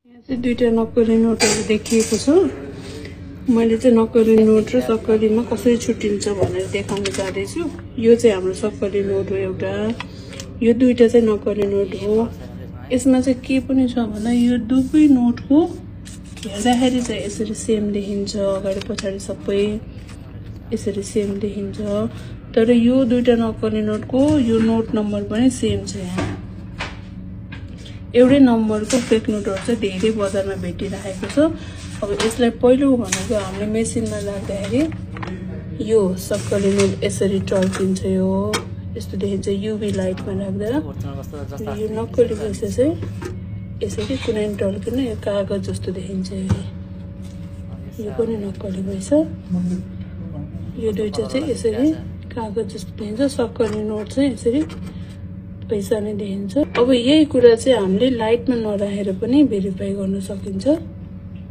यहाँ चाहिँ दुईटा नक्कली नोटहरु देखिएको छ। मैले चाहिँ नक्कली नोट र सक्कलीमा कसरी छुट्टिन्छ भनेर देखाउन जाँदै छु। यो चाहिँ हाम्रो सक्कली नोट हो एउटा। यो दुईटा चाहिँ नक्कली नोट हो। यसमा चाहिँ के पनि छ भन्दा यो दुवै नोटको हेर्दाखेरि चाहिँ यसरी सेम देखिन्छ, अगाडि पछाडि सबै यसरी सेम देखिन्छ। तर यो दुईटा नक्कली नोटको यो नोट नम्बर पनि सेम छ। यहाँ एउटै नम्बरको फेक नोटहरु चाहिँ धेरै बजारमा भेटिरहेको छ। अब यसलाई पहिलो भनेको हामीले मेसिनमा राख्दाखेरि यो सक्कली नोट यसरी टल्किन्छ। यो यस्तो देखिन्छ युभी लाइटमा राख्दा। यो नक्कली पैसा चाहिँ यसरी कुनै टल्किन यो कागज जस्तो देखिन्छ। यो पनि नक्कली पैसा। यो दुईटा चाहिँ यसरी कागज जस्तो देखिन्छ। सक्कली नोट चाहिँ यसरी पैसा नै देखिन्छ। अब यही कुरा चाहिँ हामीले लाइटमा नराखेर पनि भेरिफाई गर्न सकिन्छ।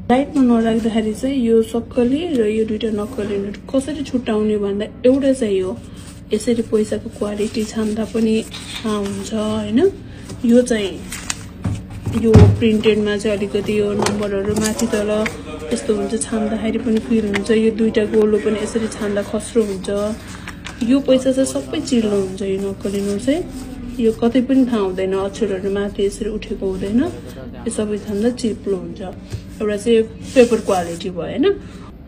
लाइटमा नराख्दाखेरि चाहिँ यो सक्कली र यो दुईटा नक्कली नोट कसरी छुट्याउने भन्दा एउटा चाहिँ हो यसरी पैसाको क्वालिटी छाम्दा पनि थाहा हुन्छ हैन। यो चाहिँ यो प्रिन्टेडमा चाहिँ अलिकति यो नम्बरहरु माथि तल यस्तो हुन्छ, छाम्दाखेरि पनि फिल हुन्छ। यो दुईटा गोलो पनि यसरी छाम्दा खस्रो हुन्छ। यो पैसा चाहिँ सबै चिल्लो हुन्छ। यो नक्कली नोट चाहिँ यो कतै पनि थाहा हुँदैन, अक्षरहरु माथि यसरी उठेको हुँदैन। यो सबै छाम्दा चिप्लो हुन्छ। एउटा चाहिँ पेपर क्वालिटी भयो हैन।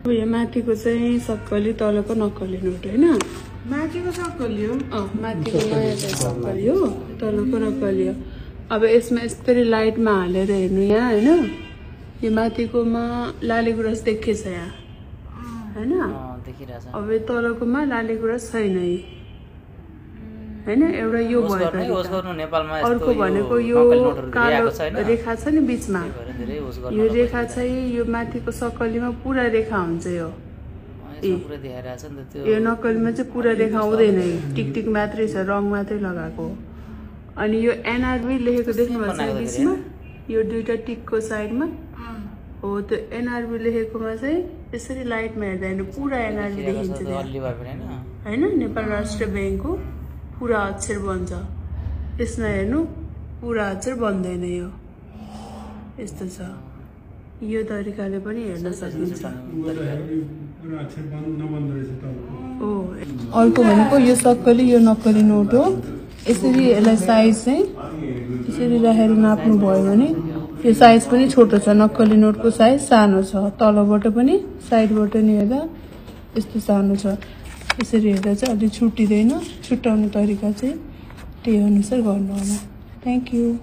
अब यो माथिको चाहिँ सक्कली, तलको नक्कली नोट हैन। माथिको सक्कली हो। माथिको नयाँ चाहिँ सक्कली हो, तलको नक्कली हो। अब यसमा यसरी लाइटमा हालेर हेर्नु यहाँ हैन। यो माथिकोमा लाली गुराँस देखिन्छ यहाँ हैन। देखिरहेछ। अब यो तलकोमा लाली गुराँस छैन हैन। एउटा यो भयो। अर्को भनेको यो कालो रेखा छ नि बीचमा, यो रेखा चाहिँ यो माथिको सक्कलीमा पुरा रेखा हुन्छ। यो नक्कलीमा चाहिँ पुरा रेखा हुँदैन, टिक टिक मात्रै छ, रङ मात्रै लगाएको। अनि यो एनआरबी लेखेको देख्नुभएको छ बीचमा, यो दुईटा टिकको साइडमा हो। त्यो एनआरबी लेखेकोमा चाहिँ यसरी लाइटमा हेर्दा पुरा एनआरबी देखिन्छ हैन। नेपाल राष्ट्र ब्याङ्कको पुरा अक्षर बन्छ। यसमा हेर्नु पुरा अक्षर बन्दैन। यो यस्तो छ। यो तरिकाले पनि हेर्न सकिन्छ। अर्को भनेको यो सक्कली, यो नक्कली नोट हो। यसरी यसलाई साइज चाहिँ यसरी राखेर नाप्नु भयो भने यो साइज पनि छोटो छ। नक्कली नोटको साइज सानो छ। तलबाट पनि साइडबाट नि हेर्दा यस्तो सानो छ। यसरी हेर्दा चाहिँ अलि छुट्टिँदैन। छुट्याउने तरिका चाहिँ त्यही अनुसार गर्नु होला। Thank you.